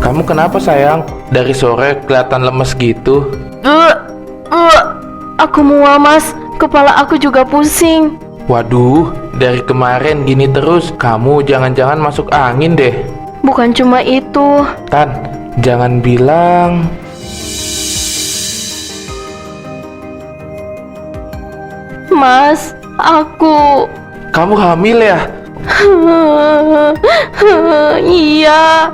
Kamu kenapa sayang? Dari sore kelihatan lemes gitu. Uh, uh, aku mual mas, kepala aku juga pusing. Waduh, dari kemarin gini terus. Kamu jangan-jangan masuk angin deh. Bukan cuma itu. Tan, jangan bilang. Mas, aku... Kamu hamil ya? Iya.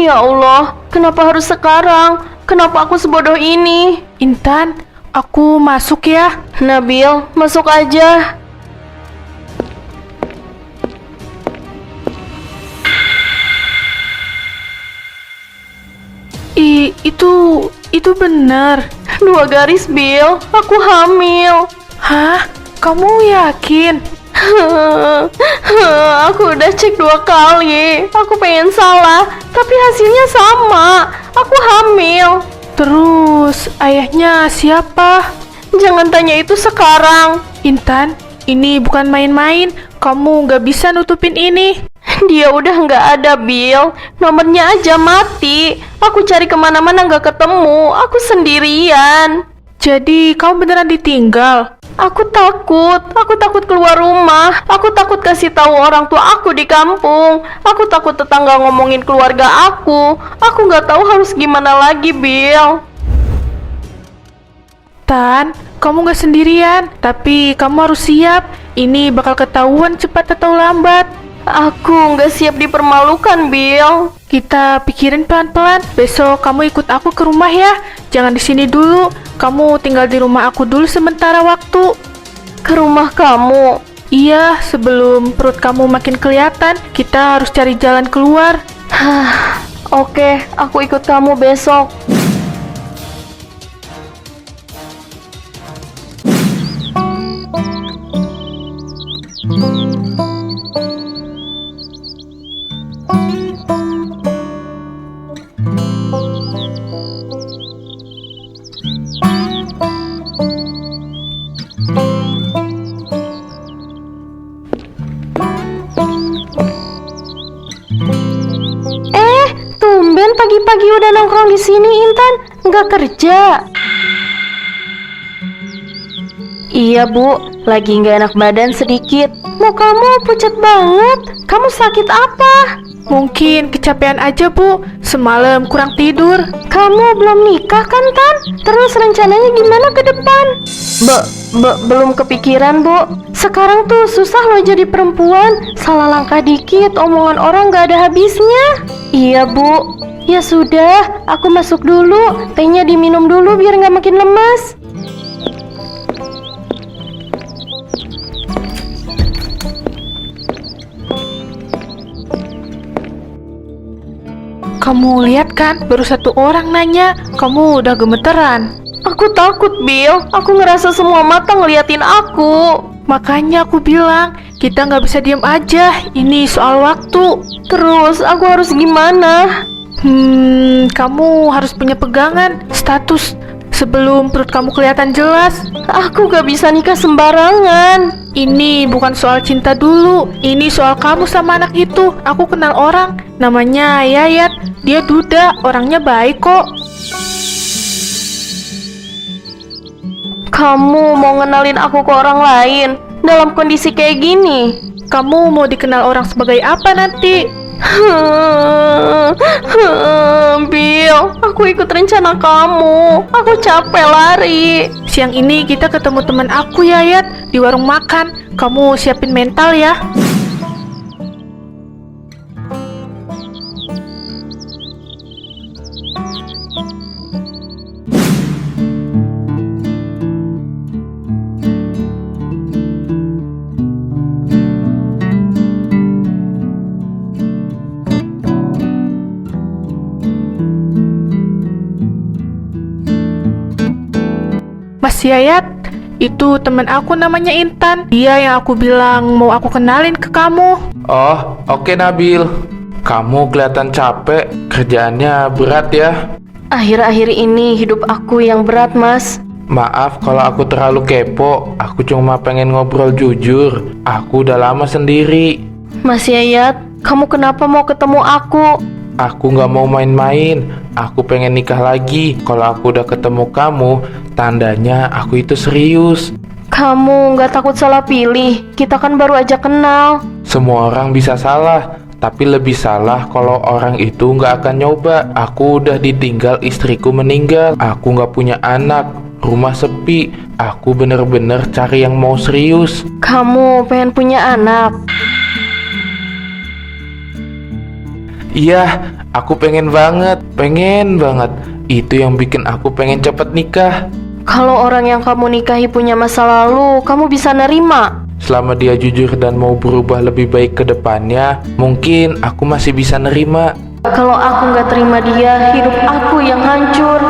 Ya Allah, kenapa harus sekarang? Kenapa aku sebodoh ini? Intan, aku masuk ya. Nabil, masuk aja. Itu benar. 2 garis, Bill. Aku hamil. Hah? Kamu yakin? Aku udah cek 2 kali. Aku pengen salah, tapi hasilnya sama. Aku hamil. Terus, ayahnya siapa? Jangan tanya itu sekarang. Intan, ini bukan main-main. Kamu nggak bisa nutupin ini. Dia udah nggak ada, Bill. Nomornya aja mati. Aku cari kemana-mana nggak ketemu. Aku sendirian. Jadi, kamu beneran ditinggal? Aku takut keluar rumah. Aku takut kasih tahu orang tua aku di kampung. Aku takut tetangga ngomongin keluarga aku. Aku nggak tahu harus gimana lagi, Bill. Tan, kamu nggak sendirian. Tapi, kamu harus siap. Ini bakal ketahuan cepat atau lambat. Aku nggak siap dipermalukan, Bill. Kita pikirin pelan-pelan. Besok kamu ikut aku ke rumah ya. Jangan di sini dulu. Kamu tinggal di rumah aku dulu sementara waktu. Ke rumah kamu? Iya, sebelum perut kamu makin kelihatan, kita harus cari jalan keluar. Oke, aku ikut kamu besok. Tumben pagi-pagi udah nongkrong di sini, Intan. Nggak kerja? Iya, Bu. Lagi nggak enak badan sedikit. Mau kamu pucat banget. Kamu sakit apa? Mungkin kecapean aja, Bu. Semalam kurang tidur. Kamu belum nikah kan, Tan? Terus rencananya gimana ke depan? Belum kepikiran, Bu. Sekarang tuh susah loh jadi perempuan. Salah langkah dikit, omongan orang nggak ada habisnya. Iya, Bu. Ya sudah, aku masuk dulu. Tehnya diminum dulu biar nggak makin lemas. Kamu lihat kan, baru 1 orang nanya. Kamu udah gemeteran. Aku takut, Bill. Aku ngerasa semua mata ngeliatin aku. Makanya aku bilang, kita nggak bisa diem aja. Ini soal waktu. Terus aku harus gimana? Kamu harus punya pegangan, status, sebelum perut kamu kelihatan jelas. Aku gak bisa nikah sembarangan. Ini bukan soal cinta dulu, ini soal kamu sama anak itu. Aku kenal orang, namanya Yayat. Dia duda, orangnya baik kok. Kamu mau ngenalin aku ke orang lain dalam kondisi kayak gini? Kamu mau dikenal orang sebagai apa nanti? Bill, aku ikut rencana kamu. Aku capek lari. Siang ini kita ketemu teman aku, Yayat, di warung makan. Kamu siapin mental ya. Mas Yayat, itu teman aku namanya Intan. Dia yang aku bilang mau aku kenalin ke kamu. Oh, oke Nabil. Kamu kelihatan capek, kerjaannya berat ya. Akhir-akhir ini hidup aku yang berat, Mas. Maaf kalau aku terlalu kepo, aku cuma pengen ngobrol jujur. Aku udah lama sendiri. Mas Yayat, kamu kenapa mau ketemu aku? Aku nggak mau main-main, aku pengen nikah lagi. Kalau aku udah ketemu kamu, tandanya aku itu serius. Kamu nggak takut salah pilih? Kita kan baru aja kenal. Semua orang bisa salah, tapi lebih salah kalau orang itu nggak akan nyoba. Aku udah ditinggal istriku meninggal, aku nggak punya anak, rumah sepi. Aku bener-bener cari yang mau serius. Kamu pengen punya anak? Iya, aku pengen banget. Itu yang bikin aku pengen cepet nikah. Kalau orang yang kamu nikahi punya masa lalu, kamu bisa nerima? Selama dia jujur dan mau berubah lebih baik ke depannya, mungkin aku masih bisa nerima. Kalau aku nggak terima dia, hidup aku yang hancur.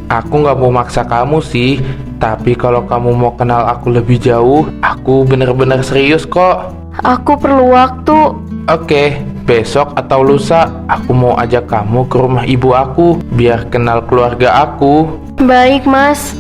Aku nggak mau maksa kamu sih, tapi kalau kamu mau kenal aku lebih jauh, aku bener-bener serius kok. Aku perlu waktu. Oke, besok atau lusa, aku mau ajak kamu ke rumah ibu aku, biar kenal keluarga aku. Baik, Mas.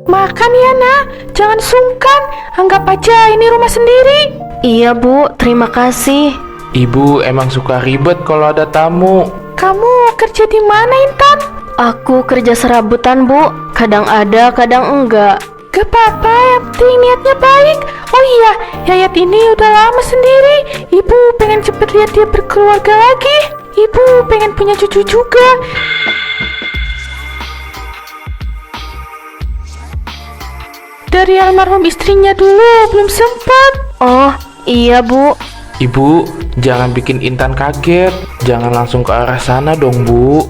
Makan ya nak, jangan sungkan. Anggap aja ini rumah sendiri. Iya, Bu. Terima kasih. Ibu emang suka ribet kalau ada tamu. Kamu kerja di mana, Intan? Aku kerja serabutan, Bu. Kadang ada, kadang enggak. Gak apa-apa, yang penting niatnya baik. Oh iya, Yayat ini udah lama sendiri. Ibu pengen cepet lihat dia berkeluarga lagi. Ibu pengen punya cucu juga. Dari almarhum istrinya dulu belum sempat. Oh, iya, Bu. Ibu, jangan bikin Intan kaget. Jangan langsung ke arah sana dong, Bu.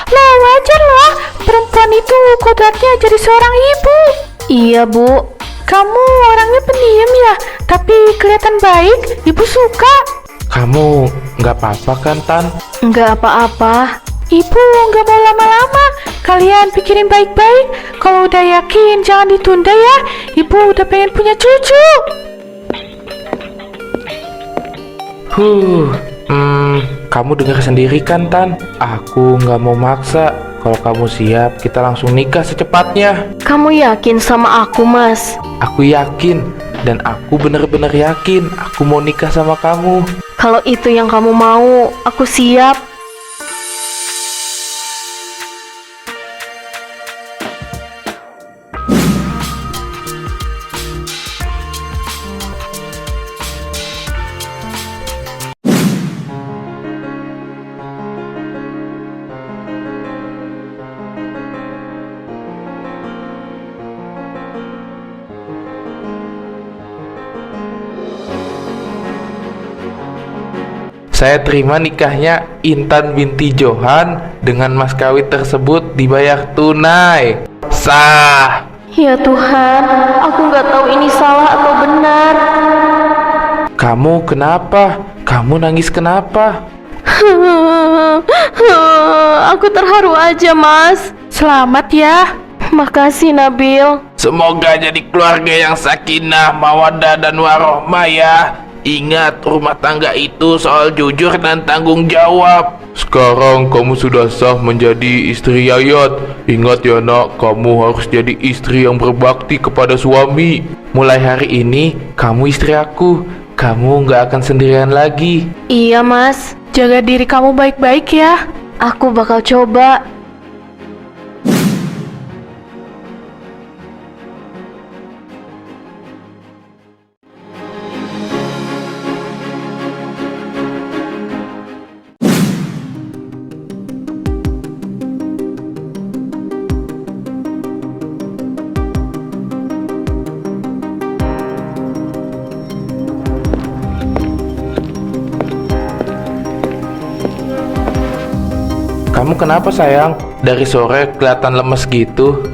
Lah wajar loh, perempuan itu kodratnya jadi seorang ibu. Iya, Bu. Kamu orangnya pendiam ya, tapi kelihatan baik. Ibu suka. Kamu nggak apa-apa kan, Tan? Enggak apa-apa. Ibu nggak mau lama-lama. Kalian pikirin baik-baik. Kalau udah yakin jangan ditunda ya. Ibu udah pengen punya cucu. Kamu dengar sendiri kan, Tan? Aku nggak mau maksa. Kalau kamu siap, kita langsung nikah secepatnya. Kamu yakin sama aku, Mas? Aku yakin, dan aku bener-bener yakin aku mau nikah sama kamu. Kalau itu yang kamu mau, aku siap. Saya terima nikahnya Intan binti Johan dengan mas kawin tersebut dibayar tunai. Sah. Ya Tuhan, aku nggak tahu ini salah atau benar. Kamu kenapa? Kamu nangis kenapa? Aku terharu aja, Mas. Selamat ya. Makasih, Nabil. Semoga jadi keluarga yang sakinah, mawaddah dan warohmah ya. Ingat, rumah tangga itu soal jujur dan tanggung jawab. Sekarang kamu sudah sah menjadi istri Yayat. Ingat ya nak, kamu harus jadi istri yang berbakti kepada suami. Mulai hari ini, kamu istri aku. Kamu nggak akan sendirian lagi. Iya, Mas. Jaga diri kamu baik-baik ya. Aku bakal coba. kamu kenapa sayang? Dari sore kelihatan lemes gitu.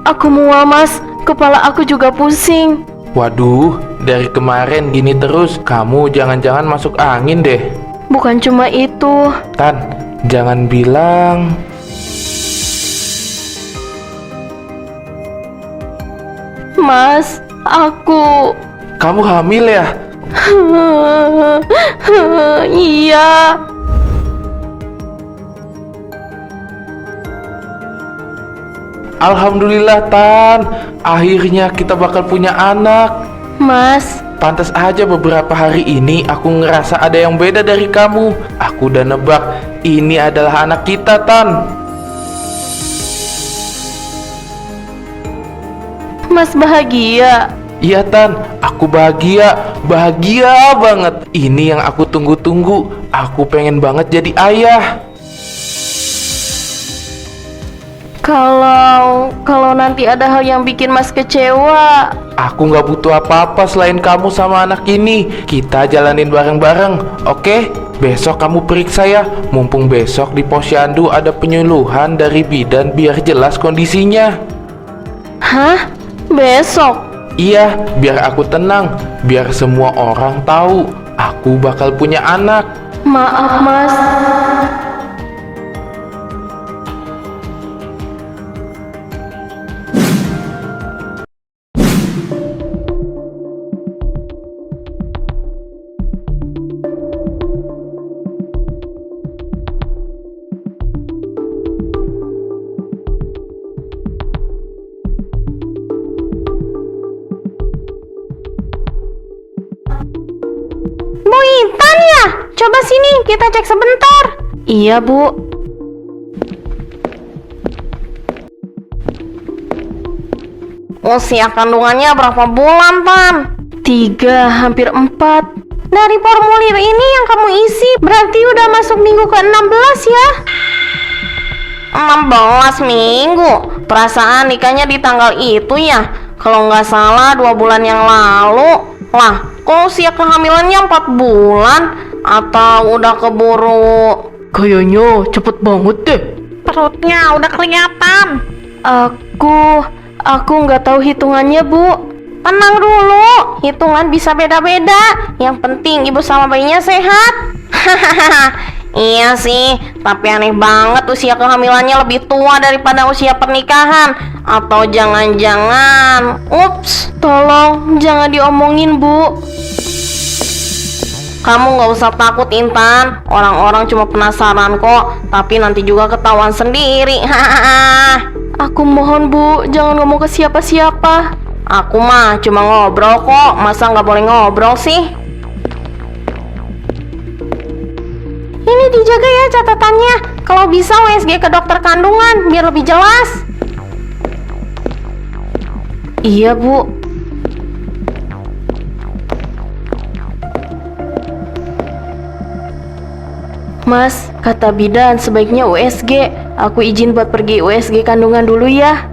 Aku mual, Mas. Kepala aku juga pusing. Waduh, dari kemarin gini terus. Kamu jangan-jangan masuk angin deh. Bukan cuma itu. Tan, jangan bilang. Mas, aku... Kamu hamil ya? Iya. Alhamdulillah Tan, akhirnya kita bakal punya anak. Mas, Pantas aja beberapa hari ini aku ngerasa ada yang beda dari kamu. Aku udah nebak, ini adalah anak kita Tan. Mas bahagia. Iya Tan, aku bahagia banget. Ini yang aku tunggu-tunggu. Aku pengen banget jadi ayah. Kalau nanti ada hal yang bikin Mas kecewa, Aku nggak butuh apa-apa selain kamu sama anak ini. Kita jalanin bareng-bareng, oke? Besok kamu periksa ya. Mumpung besok di posyandu ada penyuluhan dari bidan biar jelas kondisinya. hah? Besok? Iya, biar aku tenang. Biar semua orang tahu aku bakal punya anak. Maaf, Mas. Bu Intan ya? Coba sini, kita cek sebentar. Iya, Bu. Usia kandungannya berapa bulan, Tan? 3, hampir 4. Dari formulir ini yang kamu isi, berarti udah masuk minggu ke-16 ya? 16 minggu? Perasaan nikahnya di tanggal itu ya? Kalau nggak salah 2 bulan yang lalu. Lah, kok usia kehamilannya 4 bulan? Atau udah keburu? Kayaknya cepet banget deh. Perutnya udah kelihatan. Aku nggak tahu hitungannya, Bu. Tenang dulu, hitungan bisa beda-beda. Yang penting ibu sama bayinya sehat. Iya sih, tapi aneh banget usia kehamilannya lebih tua daripada usia pernikahan. Atau jangan-jangan, ups, tolong jangan diomongin, Bu. Kamu nggak usah takut, Intan. Orang-orang cuma penasaran kok, tapi nanti juga ketahuan sendiri. Aku mohon, Bu, jangan ngomong ke siapa-siapa. Aku mah cuma ngobrol kok, masa nggak boleh ngobrol sih? Ini dijaga ya catatannya. Kalau bisa USG ke dokter kandungan biar lebih jelas. Iya, Bu. Mas, kata bidan sebaiknya USG. Aku izin buat pergi USG kandungan dulu ya.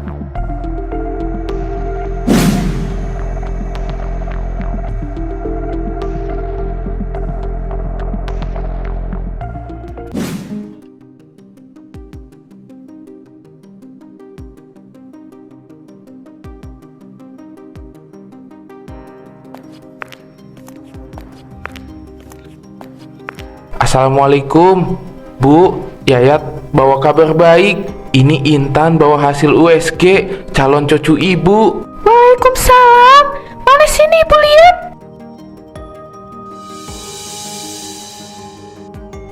Assalamualaikum, Bu. Yayat bawa kabar baik. Ini Intan bawa hasil USG calon cucu ibu. Waalaikumsalam. Mana sini ibu lihat?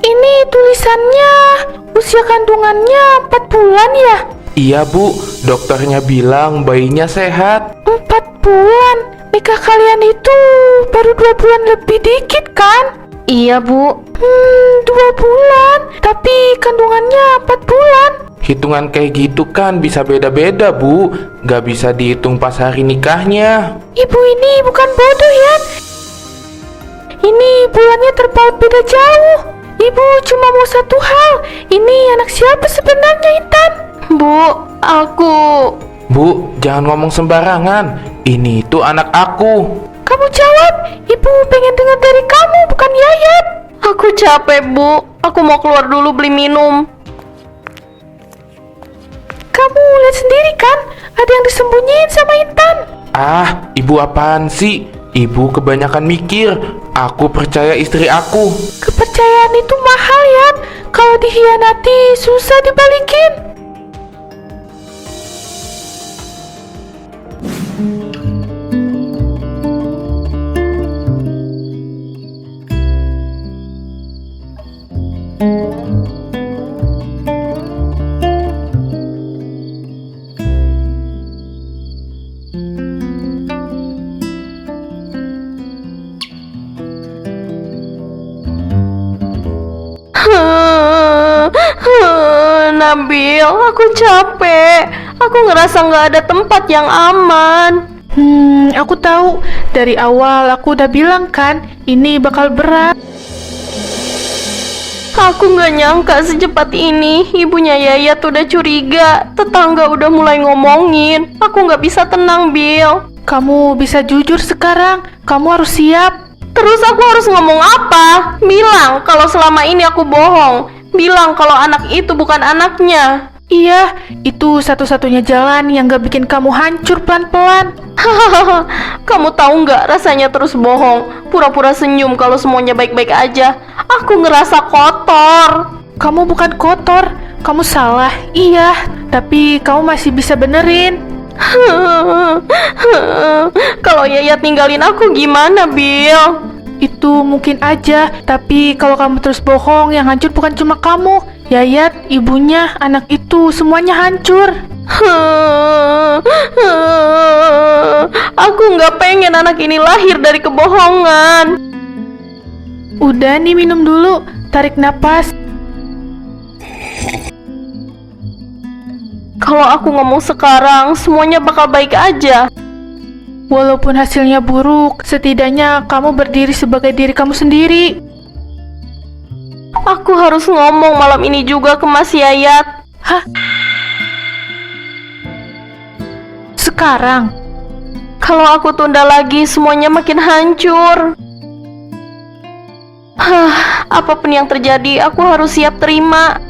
Ini tulisannya usia kandungannya 4 bulan ya? Iya Bu, dokternya bilang bayinya sehat. 4 bulan? Nikah kalian itu baru 2 bulan lebih dikit kan? Iya, Bu. 2 bulan, tapi kandungannya 4 bulan. Hitungan kayak gitu kan bisa beda-beda Bu. Gak bisa dihitung pas hari nikahnya. Ibu ini bukan bodoh ya. Ini bulannya terpaut beda jauh. Ibu cuma mau satu hal. Ini anak siapa sebenarnya, Intan? Bu, aku... Bu, jangan ngomong sembarangan. Ini itu anak aku. Kamu jawab. Ibu pengen dengar dari kamu, bukan Yayat. Aku capek, Bu. Aku mau keluar dulu beli minum. Kamu lihat sendiri kan, ada yang disembunyiin sama Intan. Ah, ibu apaan sih? Ibu kebanyakan mikir. Aku percaya istri aku. Kepercayaan itu mahal ya. Kalau dikhianati susah dibalikin. Nabil, aku capek. Aku ngerasa nggak ada tempat yang aman. Aku tahu. Dari awal aku udah bilang kan, ini bakal berat. Aku nggak nyangka secepat ini. Ibunya Yayat udah curiga. Tetangga udah mulai ngomongin. Aku nggak bisa tenang, Bill. Kamu bisa jujur sekarang. Kamu harus siap. Terus aku harus ngomong apa? Bilang kalau selama ini aku bohong. Bilang kalau anak itu bukan anaknya. Iya, itu satu-satunya jalan yang gak bikin kamu hancur pelan-pelan. Hahaha, kamu tahu nggak rasanya terus bohong, pura-pura senyum kalau semuanya baik-baik aja. Aku ngerasa kotor. Kamu bukan kotor, kamu salah. Iya, tapi kamu masih bisa benerin. Kalau Yayat ninggalin aku gimana, Bill? Itu mungkin aja, tapi kalau kamu terus bohong, yang hancur bukan cuma kamu, Yayat, ibunya, anak itu, semuanya hancur. Aku nggak pengen anak ini lahir dari kebohongan. Udah nih, minum dulu, tarik napas. Kalau aku ngomong sekarang, semuanya bakal baik aja. Walaupun hasilnya buruk, setidaknya kamu berdiri sebagai diri kamu sendiri. Aku harus ngomong malam ini juga ke Mas Yayat. Hah? Sekarang? Kalau aku tunda lagi, semuanya makin hancur. Apapun yang terjadi, aku harus siap terima.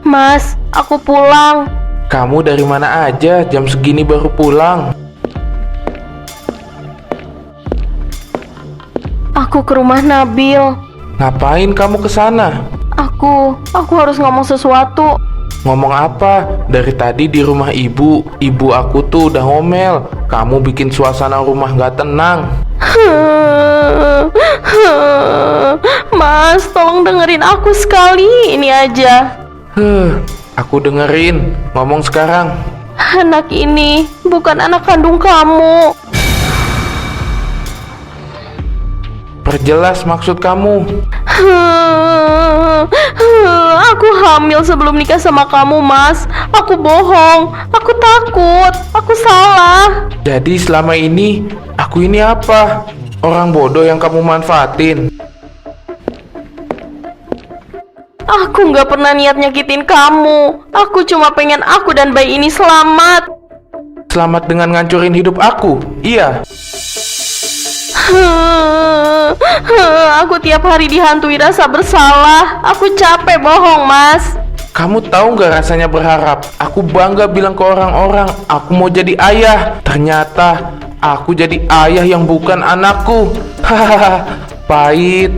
Mas, aku pulang. Kamu dari mana aja? Jam segini baru pulang. Aku ke rumah Nabil. Ngapain kamu ke sana? Aku harus ngomong sesuatu. Ngomong apa? Dari tadi di rumah ibu aku tuh udah ngomel. Kamu bikin suasana rumah gak tenang. Mas, tolong dengerin aku sekali ini aja. Aku dengerin. Ngomong sekarang. Anak ini bukan anak kandung kamu. Perjelas maksud kamu. Aku hamil sebelum nikah sama kamu, Mas. Aku bohong. Aku takut. Aku salah. Jadi selama ini aku ini apa? Orang bodoh yang kamu manfaatin. Aku nggak pernah niat nyakitin kamu. Aku cuma pengen aku dan bayi ini selamat. Selamat dengan ngancurin hidup aku. Iya. Aku tiap hari dihantui rasa bersalah. Aku capek bohong, Mas. Kamu tahu nggak rasanya berharap? Aku bangga bilang ke orang-orang aku mau jadi ayah. Ternyata aku jadi ayah yang bukan anakku. Hahaha. Pahit.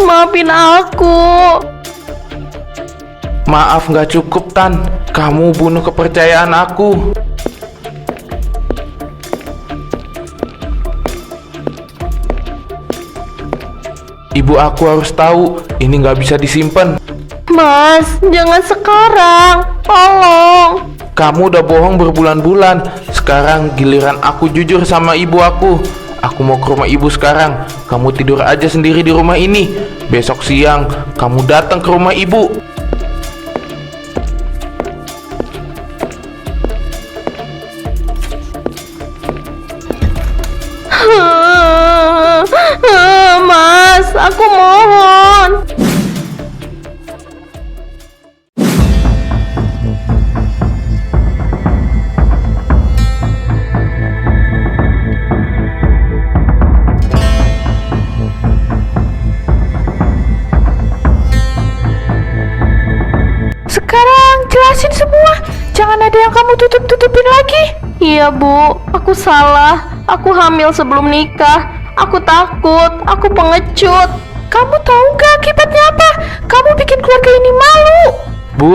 Maafin aku. Maaf nggak cukup, Tan. Kamu bunuh kepercayaan aku. Ibu aku harus tahu. Ini nggak bisa disimpan. Mas, jangan sekarang. Tolong. Kamu udah bohong berbulan-bulan. Sekarang giliran aku jujur sama ibu aku. Aku mau ke rumah ibu sekarang. Kamu tidur aja sendiri di rumah ini. Besok siang kamu datang ke rumah ibu. Mas, aku mohon. Sekarang jelasin semua. Jangan ada yang kamu tutup-tutupin lagi. Iya, Bu. Aku salah. Aku hamil sebelum nikah. Aku takut. Aku pengecut. Kamu tahu nggak akibatnya apa? Kamu bikin keluarga ini malu. Bu,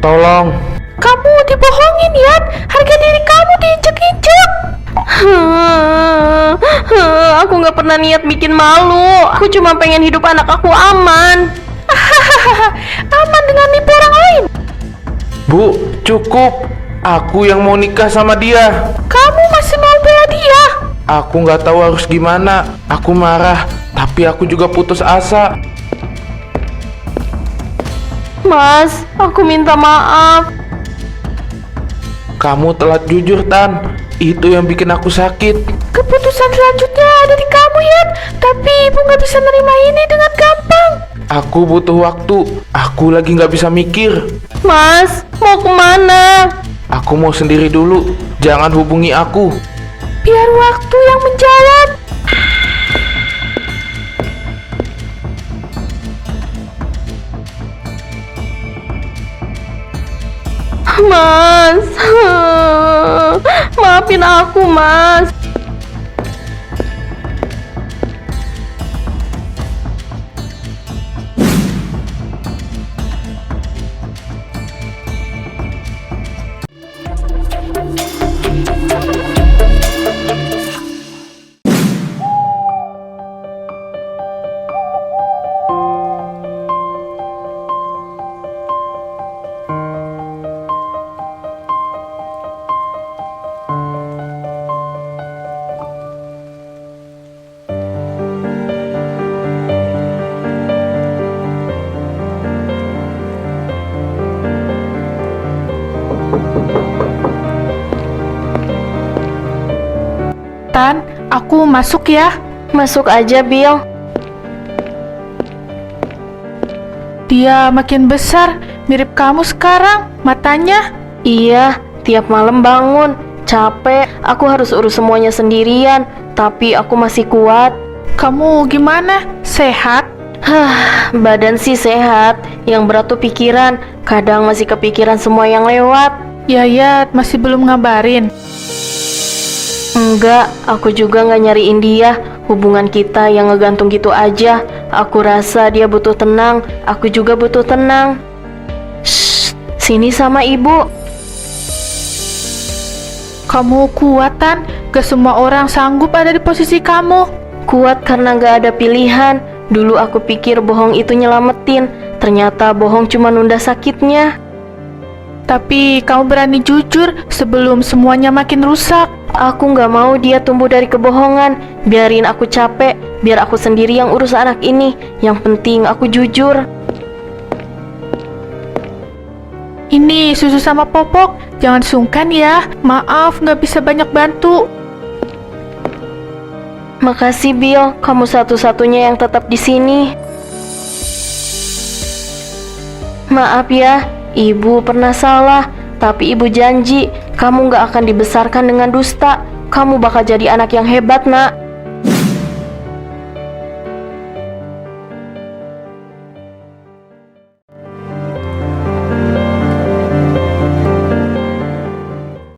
tolong. Kamu dibohongin ya. Harga diri kamu diinjek-injek. Aku nggak pernah niat bikin malu. Aku cuma pengen hidup anak aku aman. Aman dengan nipu orang lain. Bu, cukup. Aku yang mau nikah sama dia. Kamu masih mau bela dia? Aku nggak tahu harus gimana. Aku marah, tapi aku juga putus asa. Mas, aku minta maaf. Kamu telat jujur, Tan. Itu yang bikin aku sakit. Keputusan selanjutnya ada di kamu ya. Tapi ibu nggak bisa nerima ini dengan gampang. Aku butuh waktu. Aku lagi nggak bisa mikir. Mas, mau kemana? Aku mau sendiri dulu. Jangan hubungi aku. Biar waktu yang menjawab. Mas, maafin aku, Mas. Tan, aku masuk ya. Masuk aja, Bill. Dia makin besar, mirip kamu sekarang, matanya. Iya, tiap malam bangun. Capek, aku harus urus semuanya sendirian. Tapi aku masih kuat. Kamu gimana? Sehat? Badan sih sehat. Yang berat tuh pikiran. Kadang masih kepikiran semua yang lewat. Yayat masih belum ngabarin. Enggak, aku juga nggak nyariin dia. Hubungan kita yang ngegantung gitu aja. Aku rasa dia butuh tenang. Aku juga butuh tenang. Shh, sini sama ibu. Kamu kuat, Tan. Gak semua orang sanggup ada di posisi kamu. Kuat karena nggak ada pilihan. Dulu aku pikir bohong itu nyelamatin. Ternyata bohong cuma nunda sakitnya. Tapi kamu berani jujur sebelum semuanya makin rusak. Aku nggak mau dia tumbuh dari kebohongan. Biarin aku capek. Biar aku sendiri yang urus anak ini. Yang penting aku jujur. Ini susu sama popok. Jangan sungkan ya. Maaf nggak bisa banyak bantu. Makasih Bill, kamu satu-satunya yang tetap di sini. Maaf ya, ibu pernah salah. Tapi ibu janji, kamu gak akan dibesarkan dengan dusta. Kamu bakal jadi anak yang hebat, nak.